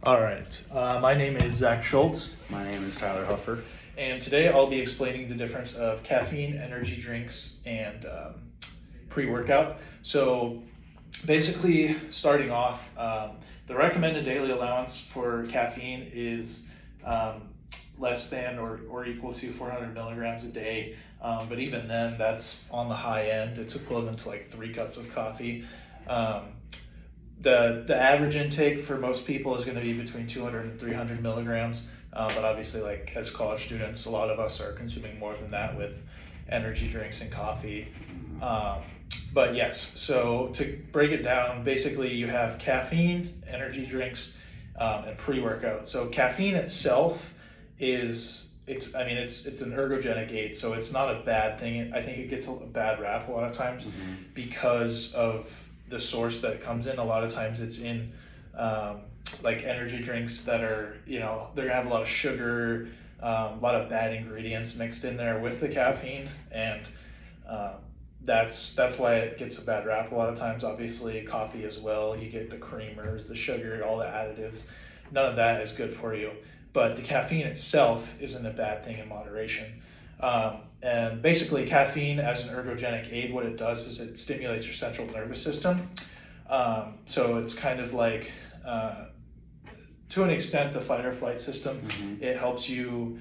All right. My name is Zach Schultz, My name is Tyler Huffer. and today I'll be explaining the difference of caffeine, energy drinks, and pre-workout. So, basically, starting off, the recommended daily allowance for caffeine is less than or equal to 400 milligrams a day. But even then, that's on the high end. It's equivalent to like 3 cups of coffee. Um, the average intake for most people is going to be between 200 and 300 milligrams. But obviously, like as college students, a lot of us are consuming more than that with energy drinks and coffee. But yes, so to break it down, basically you have caffeine, energy drinks, and pre-workout. So caffeine itself it's an ergogenic aid, so it's not a bad thing. I think it gets a bad rap a lot of times because of the source that it comes in. A lot of times it's in like energy drinks that are, they're gonna have a lot of sugar, a lot of bad ingredients mixed in there with the caffeine, and that's why it gets a bad rap a lot of times. Obviously, coffee as well. You get the creamers, the sugar, all the additives. None of that is good for you. But the caffeine itself isn't a bad thing in moderation. And basically, caffeine as an ergogenic aid, what it does is it stimulates your central nervous system. So it's kind of like, to an extent, the fight or flight system. It helps you,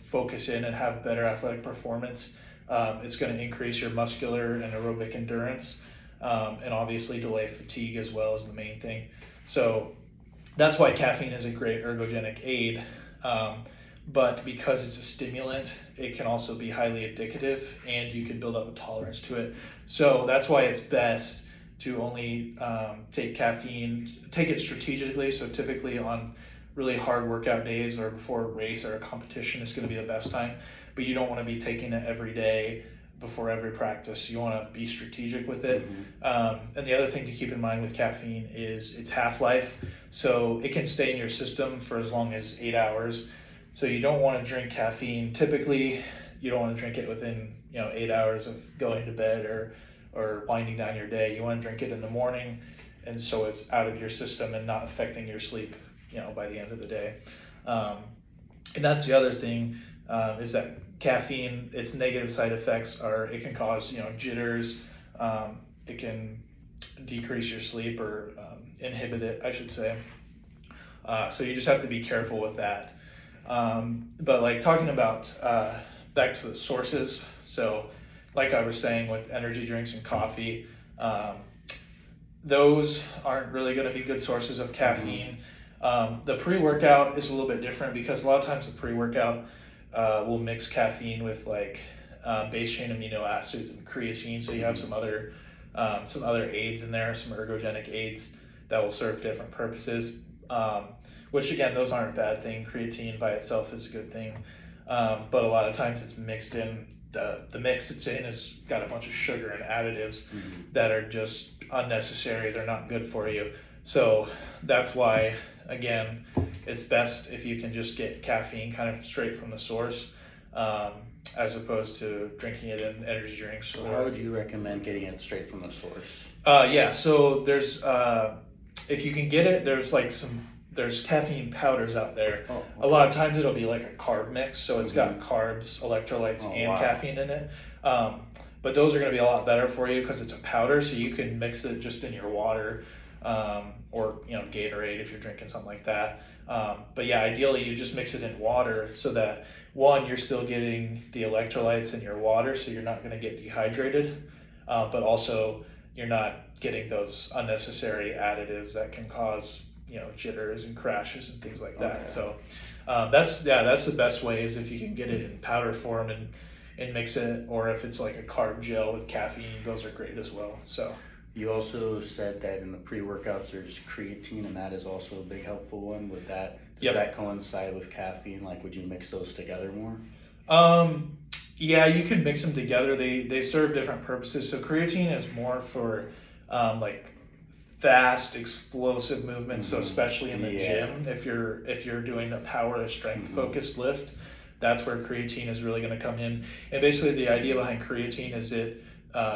focus in and have better athletic performance. It's going to increase your muscular and aerobic endurance, and obviously delay fatigue as well as the main thing. So that's why caffeine is a great ergogenic aid. But because it's a stimulant, it can also be highly addictive, and you can build up a tolerance to it. So that's why it's best to only take it strategically. So typically on really hard workout days or before a race or a competition is going to be the best time. But you don't want to be taking it every day before every practice. You want to be strategic with it. And the other thing to keep in mind with caffeine is its half-life. So it can stay in your system for as long as 8 hours. So you don't want to drink caffeine. Typically, you don't want to drink it within 8 hours of going to bed or winding down your day. You want to drink it in the morning, and so it's out of your system and not affecting your sleep by the end of the day. And that's the other thing, is that caffeine, its negative side effects are it can cause jitters, it can decrease your sleep or inhibit it, I should say. So you just have to be careful with that. But like talking about back to the sources, so like I was saying with energy drinks and coffee, those aren't really going to be good sources of caffeine. The pre-workout is a little bit different because a lot of times the pre-workout will mix caffeine with like base chain amino acids and creatine. So you have some other aids in there, some ergogenic aids that will serve different purposes. Which again, those aren't a bad thing. Creatine by itself is a good thing, but a lot of times it's mixed in. The mix it's in has got a bunch of sugar and additives that are just unnecessary. They're not good for you. So that's why, again, it's best if you can just get caffeine kind of straight from the source, as opposed to drinking it in energy drinks. So how would you recommend getting it straight from the source? Yeah, so there's, if you can get it, there's caffeine powders out there. Oh, okay. A lot of times it'll be like a carb mix, so it's got carbs, electrolytes, and caffeine in it. But those are going to be a lot better for you because it's a powder, so you can mix it just in your water, or Gatorade if you're drinking something like that. But yeah, ideally you just mix it in water so that one, you're still getting the electrolytes in your water, so you're not going to get dehydrated, but also you're not getting those unnecessary additives that can cause jitters and crashes and things like that. Okay. So that's the best way is if you can get it in powder form and mix it, or if it's like a carb gel with caffeine, those are great as well. So you also said that in the pre-workouts there's creatine, and that is also a big helpful one. Does that coincide with caffeine? Like, would you mix those together more? Yeah, you could mix them together. They serve different purposes. So creatine is more for like fast, explosive movements. So especially in the gym, if you're doing a power or strength focused lift, that's where creatine is really going to come in. And basically the idea behind creatine is it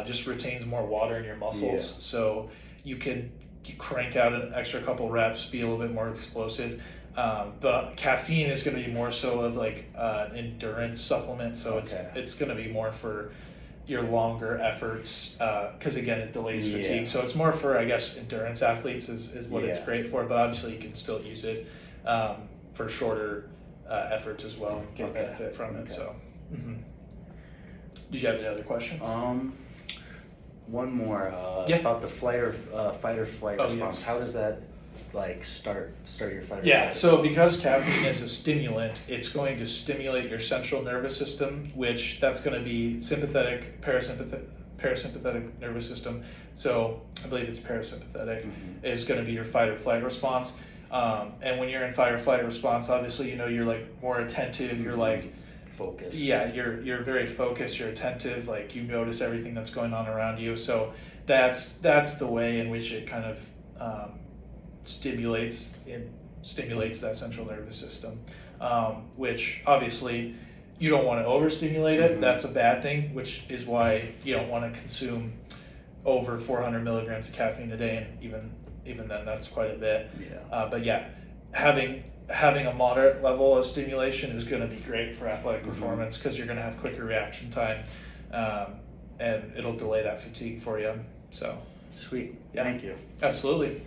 just retains more water in your muscles. So you can crank out an extra couple reps, be a little bit more explosive. But caffeine is going to be more so of like an endurance supplement, so Okay. it's going to be more for your longer efforts, because again it delays Yeah. fatigue. So it's more for, I guess, endurance athletes is what it's Yeah. great for. But obviously you can still use it for shorter efforts as well and get Okay. benefit from it. Okay. So, did you have any other questions? One more, Yeah. about the fight or flight Oh, response. yes. How does that like start your fight or Yeah, flight? so because caffeine is a stimulant, it's going to stimulate your central nervous system, which that's going to be sympathetic, parasympathetic nervous system. So I believe it's parasympathetic is going to be your fight or flight response. And when you're in fight or flight response, obviously, you're like more attentive. You're like, Focus. yeah, you're very focused. You're attentive. Like you notice everything that's going on around you. So that's the way in which it kind of stimulates that central nervous system, which obviously you don't want to overstimulate it. That's a bad thing, which is why you don't want to consume over 400 milligrams of caffeine a day, and even then that's quite a bit. Yeah. But yeah, having a moderate level of stimulation is going to be great for athletic performance, because you're going to have quicker reaction time, and it'll delay that fatigue for you. So Sweet. yeah. Thank you. Absolutely.